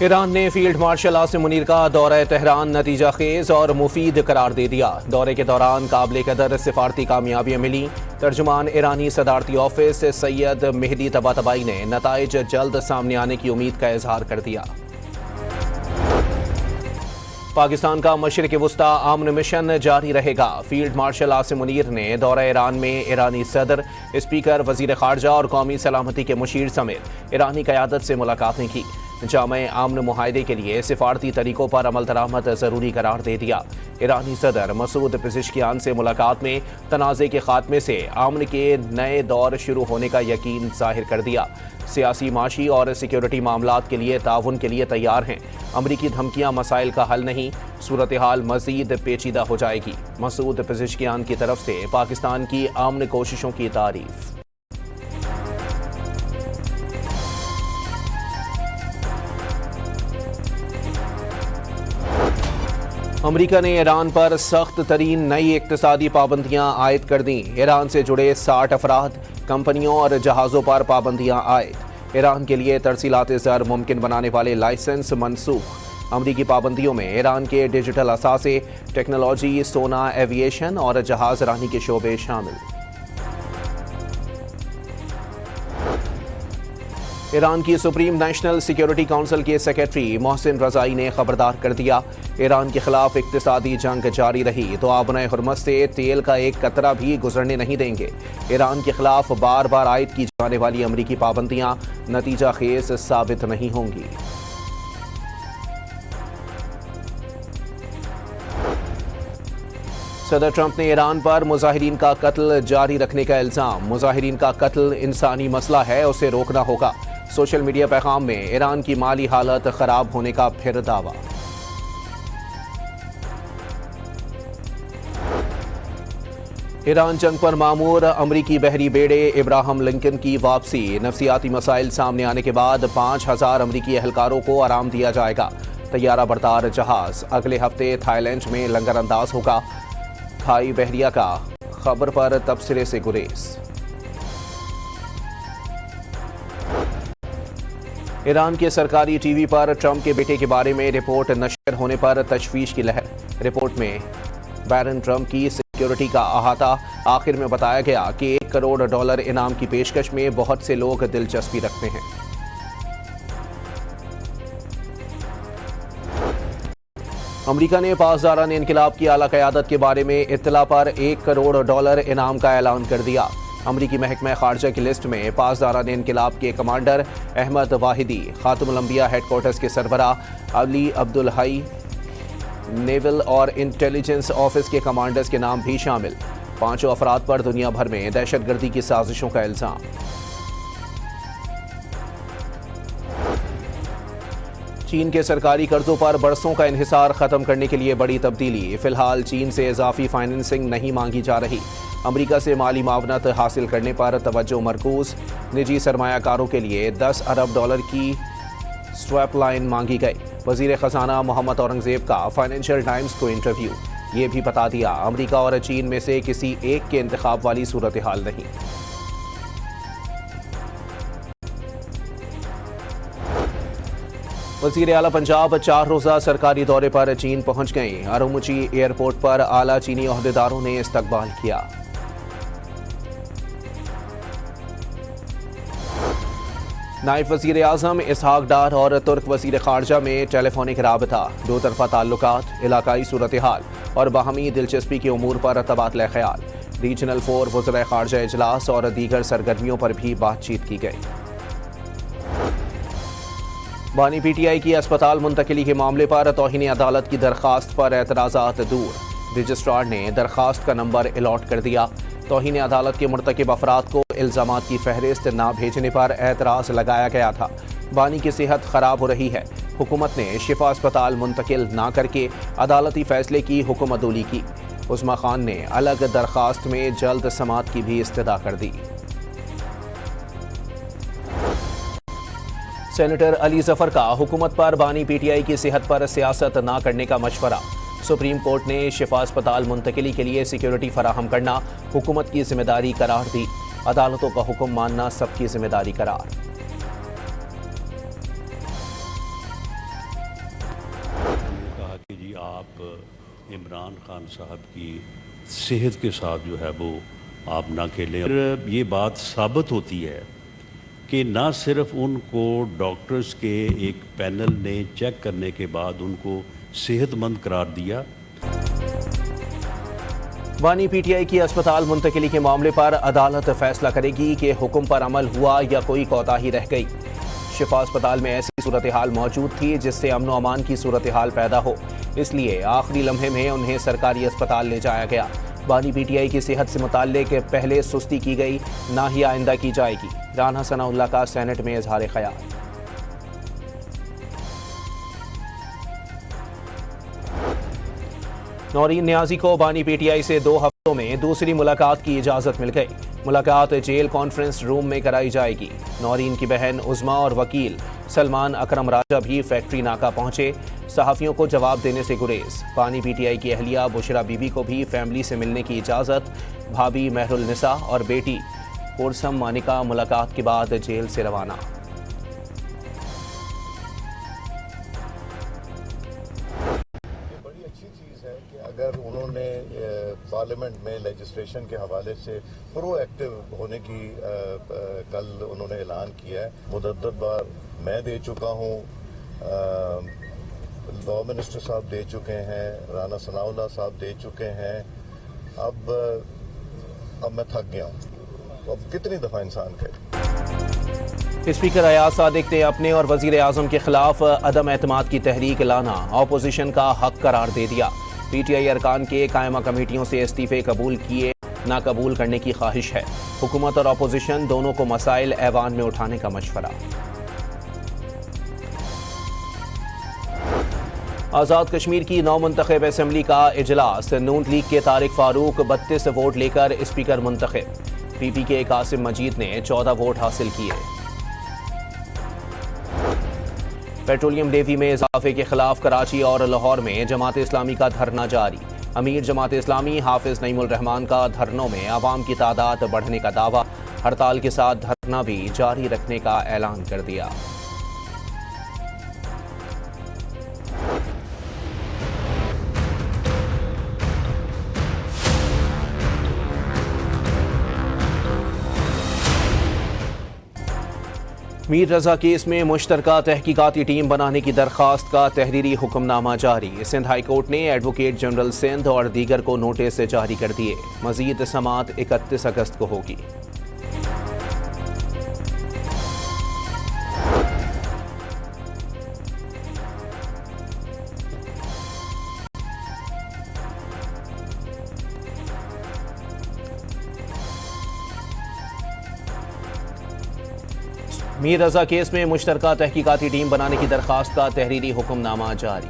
Iran ने field marshal Asim Munir का दौरा तेहरान नतीजा खेज और मुफीद करार दे दिया। दौरे के दौरान काबिल कदर सिफारती कामयाबियां मिली। तर्जुमान ईरानी सदारती ऑफिस सैयद मेहदी तबातबाई ने नताइज जल्द सामने आने की उम्मीद का इजहार कर दिया। पाकिस्तान का मशरिक़ वुस्ता आमन मिशन जारी रहेगा। फील्ड मार्शल आसिम मुनीर ने दौरा ईरान में ईरानी सदर, स्पीकर, वजीर खारजा और कौमी सलामती के मुशीर समेत ईरानी क़यादत से मुलाकातें की। जामे आमन मुआहदे के लिए सिफारती तरीकों पर अमल दरामद ज़रूरी करार दे दिया। ईरानी सदर मसूद पेज़ेश्कियान से मुलाकात में तनाज़े के खात्मे से आमन के नए दौर शुरू होने का यकीन जाहिर कर दिया। सियासी, माशी और सिक्योरिटी मामलात के लिए ताउन के लिए तैयार हैं। अमरीकी धमकियां मसाइल का हल नहीं, सूरत हाल मजीद पेचीदा हो जाएगी। मसूद पेज़ेश्कियान की तरफ से पाकिस्तान की आमन कोशिशों की तारीफ। अमरीका ने ईरान पर सख्त तरीन नई इक्तिसादी पाबंदियां आयद कर दी। ईरान से जुड़े 60 अफराद, कंपनियों और जहाज़ों पर पाबंदियां आयद। ईरान के लिए तरसीलात ज़र मुमकिन बनाने वाले लाइसेंस मनसूख। अमरीकी पाबंदियों में ईरान के डिजिटल असासे, टेक्नोलॉजी, सोना, एविएशन और जहाज़ रानी के शोबे शामिल। ईरान की सुप्रीम नेशनल सिक्योरिटी काउंसिल के सेक्रेटरी मोहसिन रजाई ने खबरदार कर दिया, ईरान के खिलाफ इक्तिसादी जंग जारी रही तो आबना हुर्मत से तेल का एक कतरा भी गुजरने नहीं देंगे। ईरान के खिलाफ बार बार आयद की जाने वाली अमरीकी पाबंदियां नतीजा खेज साबित नहीं होंगी। सदर ट्रंप ने ईरान पर मुजाहिरीन का कत्ल जारी रखने का इल्जाम। मुजाहिरीन का कत्ल इंसानी मसला है, उसे रोकना होगा। सोशल मीडिया पैगाम में ईरान की माली हालत खराब होने का फिर दावा। ईरान जंग पर मामूर अमरीकी बहरी बेड़े इब्राहिम लिंकन की वापसी। नफसियाती मसाइल सामने आने के बाद 5000 अमरीकी एहलकारों को आराम दिया जाएगा। तैयारा बरदार जहाज अगले हफ्ते थाईलैंड में लंगर अंदाज होगा। थाई बहरिया का खबर पर तबसरे से गुरेज। ईरान के सरकारी टीवी पर ट्रंप के बेटे के बारे में रिपोर्ट नशर होने पर तशवीश की लहर। रिपोर्ट में बैरन ट्रंप की सिक्योरिटी का अहाता। आखिर में बताया गया कि $1 करोड़ इनाम की पेशकश में बहुत से लोग दिलचस्पी रखते हैं। अमरीका ने पासदारान इनकलाब की आला क़यादत के बारे में इत्तला पर $1 करोड़ इनाम का ऐलान कर दिया। अमरीकी महकमा खारजा की लिस्ट में पासदारान इनकलाब के कमांडर अहमद वाहिदी, खातमुल अंबिया हेडक्वार्टर्स के सरबराह अली अब्दुल हई, नेवल और इंटेलिजेंस ऑफिस के कमांडर्स के नाम भी शामिल। 5 अफराद पर दुनिया भर में दहशतगर्दी की साजिशों का इल्जाम। चीन के सरकारी कर्जों पर बरसों का इन्हिसार खत्म करने के लिए बड़ी तब्दीली। फिलहाल चीन से इजाफी फाइनेंसिंग नहीं मांगी जा रही। अमरीका से माली मावनत हासिल करने पर तवज्जो मरकूज। निजी सरमायाकारों के लिए $10 अरब की स्वैप लाइन मांगी गई। वजीर खजाना मोहम्मद औरंगजेब का फाइनेंशियल टाइम्स को इंटरव्यू। ये भी बता दिया अमरीका और चीन में से किसी एक के इंतखाब वाली सूरत हाल नहीं। वज़ीर आला पंजाब 4 रोज़ा सरकारी दौरे पर चीन पहुंच गईं। अरुमुची एयरपोर्ट पर आला चीनी ओहदेदारों ने इस्तकबाल किया। नायब वज़ीर आज़म इसहाक डार और तुर्क वज़ीर खारजा में टेलीफोनिक राबता। दो तरफा ताल्लुकात, इलाकाई सूरत हाल और बाहमी दिलचस्पी के उमूर पर तबादला ख्याल। रीजनल 4 वज़ीर खारजा इजलास और दीगर सरगर्मियों पर भी बातचीत की गई। बानी PTI की अस्पताल मुंतकिली के मामले पर तौहीन अदालत की दरखास्त पर एतराज़ात दूर। रजिस्ट्रार ने दरखास्त का नंबर अलॉट कर दिया। तौहीन अदालत के मुर्तकिब अफराद को इल्ज़ामात की फहरिस्त ना भेजने पर एतराज़ लगाया गया था। बानी की सेहत ख़राब हो रही है। हुकूमत ने शिफा अस्पताल मुंतकिल ना करके अदालती फ़ैसले की हुक्मअदूली की। उस्मा खान ने अलग दरखास्त में जल्द समात की भी इस्तदा कर दी। सेनेटर अली जफर का हुकूमत पर बानी PTI की सेहत पर सियासत ना करने का मशवरा। सुप्रीम कोर्ट ने शिफा अस्पताल मुंतकिली के लिए सिक्योरिटी फराहम करना हुकूमत की जिम्मेदारी करार दी। अदालतों का हुक्म मानना सबकी जिम्मेदारी करार। इमरान खान साहब की सेहत के साथ जो है वो आप ना खेलें। फिर ये बात साबित होती है कि ना सिर्फ उनको डॉक्टर्स के एक पैनल ने चेक करने के बाद उनको सेहतमंद करार दिया। वानी पीटीआई की अस्पताल मुंतकिली के मामले पर अदालत फैसला करेगी कि हुक्म पर अमल हुआ या कोई कोताही रह गई। शिफा अस्पताल में ऐसी सूरत हाल मौजूद थी जिससे अमन व अमान की सूरत हाल पैदा हो, इसलिए आखिरी लम्हे में उन्हें सरकारी अस्पताल ले जाया गया। वानी पीटीआई की सेहत से मुताल्लिक पहले सुस्ती की गई, ना ही आइंदा की जाएगी। राना सनाउल्लाह का सेनेट में इजहार ख्याल। नौरीन नियाजी को बानी पीटीआई से 2 हफ्तों में दूसरी मुलाकात की इजाजत मिल गई। मुलाकात जेल कॉन्फ्रेंस रूम में कराई जाएगी। नौरीन की बहन उज़मा और वकील सलमान अकरम राजा भी फैक्ट्री नाका पहुंचे। सहाफ़ियों को जवाब देने से गुरेज। बानी पीटीआई की अहलिया बुशरा बीबी को भी फैमिली से मिलने की इजाज़त। भाभी महरुल निसा और बेटी कोरसम मानिका मुलाकात के बाद जेल से रवाना। अगर उन्होंने पार्लियामेंट में लेजिस्लेशन के हवाले से प्रोएक्टिव होने की कल उन्होंने ऐलान किया है। मुतअद्दिद बार मैं दे चुका हूँ, लॉ मिनिस्टर साहब दे चुके हैं, राना सनाउल्लाह साहब दे चुके हैं। अब मैं थक गया हूँ। अब कितनी दफ़ा इंसान कहे। स्पीकर अयाज सादिक ने अपने और वजीर आजम के खिलाफ अदम एतमाद की तहरीक लाना ऑपोजिशन का हक करार दे दिया। पीटीआई अरकान के कायमा कमेटियों से इस्तीफे कबूल किए ना कबूल करने की ख्वाहिश है। हुकूमत और अपोजिशन दोनों को मसाइल ऐवान में उठाने का मशवरा। आज़ाद कश्मीर की नौमुंतखब असम्बली का इजलास। नून लीग के तारिक फारूक 32 वोट लेकर स्पीकर मुंतखब। पीपी के कासिम मजीद ने 14 वोट हासिल किए। पेट्रोलियम लेवी में इजाफे के खिलाफ कराची और लाहौर में जमात इस्लामी का धरना जारी। अमीर जमात इस्लामी हाफिज नईमुल रहमान का धरनों में आवाम की तादाद बढ़ने का दावा। हड़ताल के साथ धरना भी जारी रखने का ऐलान कर दिया। मीर रजा केस में मुश्तरका तहकीकाती टीम बनाने की दरखास्त का तहरीरी हुक्मनामा जारी। सिंध हाई कोर्ट ने एडवोकेट जनरल सिंध और दीगर को नोटिस जारी कर दिए। मजीद समाअत 31 अगस्त को होगी। मीर रजा केस में मुश्तरका तहकीकाती टीम बनाने की दरखास्त का तहरीरी हुक्मनामा जारी।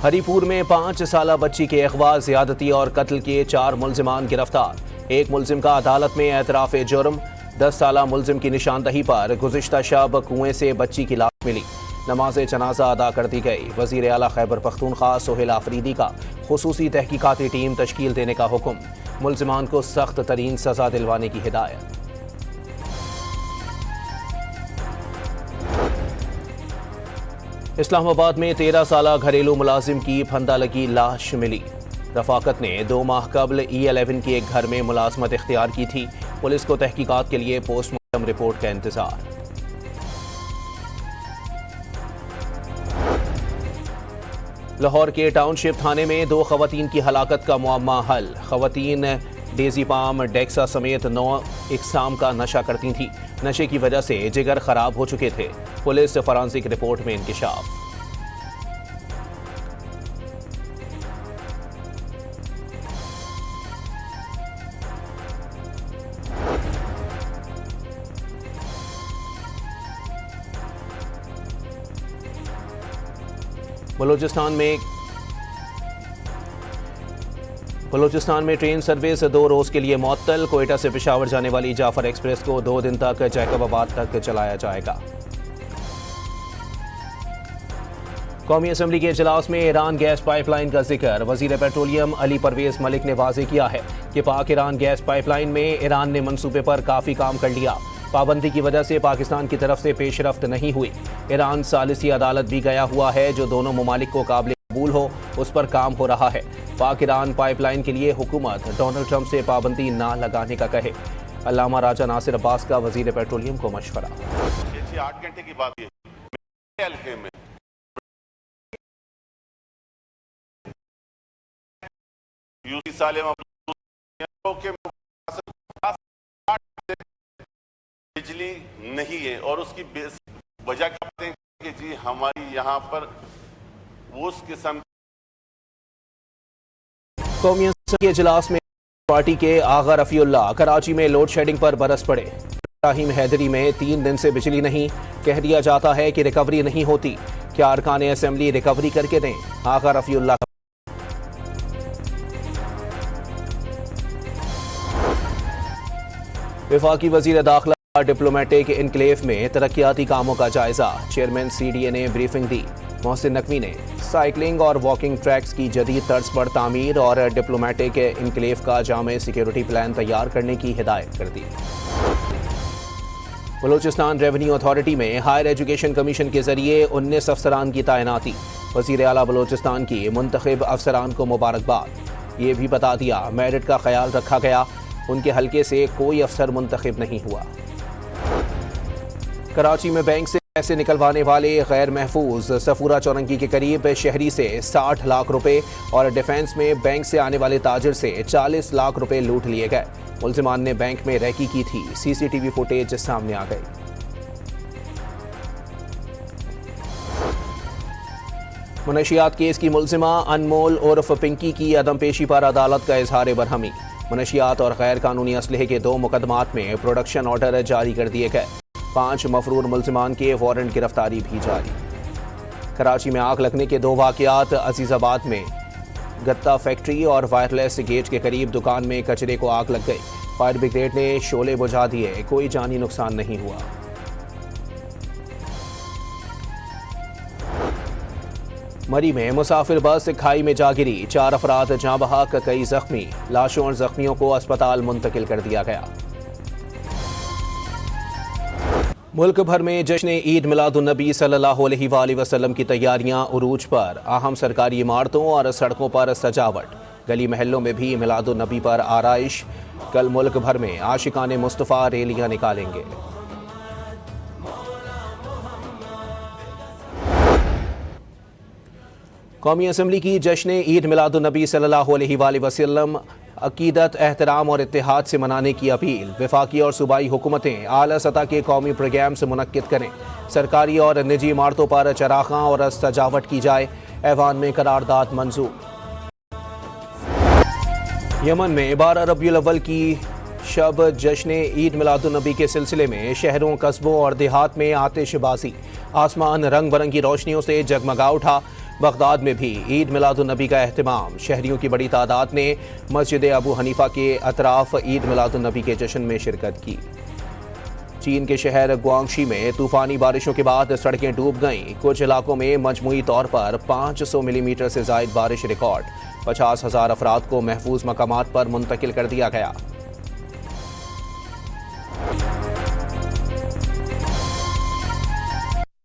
हरीपुर में 5 साला बच्ची के अगवा, ज़्यादती और कत्ल के 4 मुल्जिमान गिरफ्तार। एक मुल्जिम का अदालत में एतराफ़ जुर्म। 10 साला मुल्जिम की निशानदही पर गुज़िश्ता शब कुएं से बच्ची की लाश मिली। नमाज जनाजा अदा कर दी गई। वज़ीर आला खैबर पख्तूनख्वा सोहेल आफरीदी का खुसूसी तहकीकाती टीम तश्कील देने का हुक्म। मुल्जिमान को सख्त तरीन सज़ा दिलवाने की हिदायत। इस्लामाबाद में 13 साला घरेलू मुलाजिम की फंदा लगी लाश मिली। रफाकत ने 2 माह कबल E11 के एक घर में मुलाजमत इख्तियार की थी। पुलिस को तहकीकात के लिए पोस्टमार्टम रिपोर्ट का इंतजार। लाहौर के टाउनशिप थाने में 2 खवातीन की हलाकत का मुअम्मा हल। खवातीन डेजीपाम, डेक्सा समेत 9 इकसाम का नशा करती थीं। नशे की वजह से जिगर खराब हो चुके थे। पुलिस फॉरेंसिक रिपोर्ट में इंकिशाफ। बलूचिस्तान में ट्रेन सर्विस 2 रोज के लिए मुअत्तल। कोयटा से पेशावर जाने वाली जाफर एक्सप्रेस को 2 दिन तक जैकबाबाद तक चलाया जाएगा। कौमी असम्बली के इजलास में ईरान गैस पाइपलाइन का जिक्र। वजीर पेट्रोलियम अली परवेज मलिक ने वाजे किया है कि पाक ईरान गैस पाइपलाइन में ईरान ने मंसूबे पर काफ़ी काम कर लिया। पाबंदी की वजह से पाकिस्तान की तरफ से पेशरफ्त नहीं हुई। ईरान सालिसी अदालत भी गया हुआ है, जो दोनों ममालिक को काबिल कबूल हो उस पर काम हो रहा है। पाक ईरान पाइपलाइन के लिए हुकूमत डोनाल्ड ट्रंप से पाबंदी ना लगाने का कहे। अल्लामा राजा नासिर अब्बास का वजीर पेट्रोलियम को मशवरा। 8 घंटे की बात है में बिजली नहीं है और उसकी वजह क्या है कि जी हमारी यहाँ पर उस किस्म कौमी असम्बली के इजलास में पार्टी के आगा रफीउल्लाह कराची में लोड शेडिंग पर बरस पड़े। इब्राहिम हैदरी में 3 दिन से बिजली नहीं, कह दिया जाता है कि रिकवरी नहीं होती, क्या अरकान असेंबली रिकवरी करके दें। आगा रफीउल्लाह वफाकी वजीर दाखिला डिप्लोमेटिक इनक्लेव में तरक्याती कामों का जायजा। चेयरमैन CDA ने ब्रीफिंग दी। मोहसिन नकवी ने साइकिलिंग और वॉकिंग ट्रैक्स की जदीद तर्ज पर तामीर और डिप्लोमेटिक इनक्लेव का जामे सिक्योरिटी प्लान तैयार करने की हिदायत कर दी। बलूचिस्तान रेवेन्यू अथॉरिटी में हायर एजुकेशन कमीशन के जरिए 19 अफसरान की तैनाती। वजीर आला बलूचिस्तान की मुंतखब अफसरान को मुबारकबाद। ये भी बता दिया मेरिट का ख्याल रखा गया, उनके हलके से कोई अफसर मुंतखब नहीं हुआ। कराची में बैंक से पैसे निकलवाने वाले गैर महफूज सफूरा चौरंगी के करीब शहरी से 60 लाख रुपए और डिफेंस में बैंक से आने वाले ताजिर से 40 लाख रुपए लूट लिए गए। मुल्जिमान ने बैंक में रैकी की थी। CCTV फुटेज सामने आ गई। मनशियात केस की मुल्जिमा अनमोल उर्फ पिंकी की अदमपेशी पर अदालत का इजहार बरहमी। मनशियात और गैर कानूनी असलहे के 2 मुकदमात में प्रोडक्शन ऑर्डर जारी कर दिए गए। 5 मफरूर मुल्जिमान के वारंट गिरफ्तारी भी जारी। कराची में आग लगने के 2 वाकयात। अजीजाबाद में गत्ता फैक्ट्री और वायरलेस गेट के करीब दुकान में कचरे को आग लग गई। फायर ब्रिगेड ने शोले बुझा दिए, कोई जानी नुकसान नहीं हुआ। मरी में मुसाफिर बस खाई में जा गिरी, 4 अफराद जाँ बहक, कई जख्मी। लाशों और जख्मियों को अस्पताल मुंतकिल कर दिया गया। मुल्क भर में जश्न ईद मिलादुन्नबी सल्लल्लाहु अलैहि वसल्लम की तैयारियां उरूज पर। अहम सरकारी इमारतों और सड़कों पर सजावट। गली महलों में भी मिलादुन्नबी पर आराइश। कल मुल्क भर में आशिकाने मुस्तफ़ा रैलियां निकालेंगे। कौमी असम्बली की जश्न ईद मिलादुन्नबी सल्लल्लाहु अलैहि वसल्लम अकीदत, एहतराम और इत्तेहाद से मनाने की अपील। वफाकी और सूबाई हुकूमतें आला सतह के कौमी प्रोग्राम्स मुनक्किद करें। सरकारी और निजी इमारतों पर चरागां और सजावट की जाए। ऐवान में करारदाद मंजूर। यमन में 12 रबीउल अव्वल की शब जश्न ईद मिलादुन्नबी के सिलसिले में शहरों, कस्बों और देहात में आतिशबाजी। आसमान रंग बिरंगी रोशनियों से जगमगा उठा। बगदाद में भी ईद मिलादुन्नबी का एहतमाम। शहरियों की बड़ी तादाद ने मस्जिद अबू हनीफा के अतराफ ईद मिलादुन्नबी के जश्न में शिरकत की। चीन के शहर ग्वांगशी में तूफानी बारिशों के बाद सड़कें डूब गईं। कुछ इलाकों में मजमूई तौर पर 500 मिलीमीटर से जायद बारिश रिकॉर्ड। 50,000 अफराद को महफूज मकामात पर मुंतकिल कर दिया गया।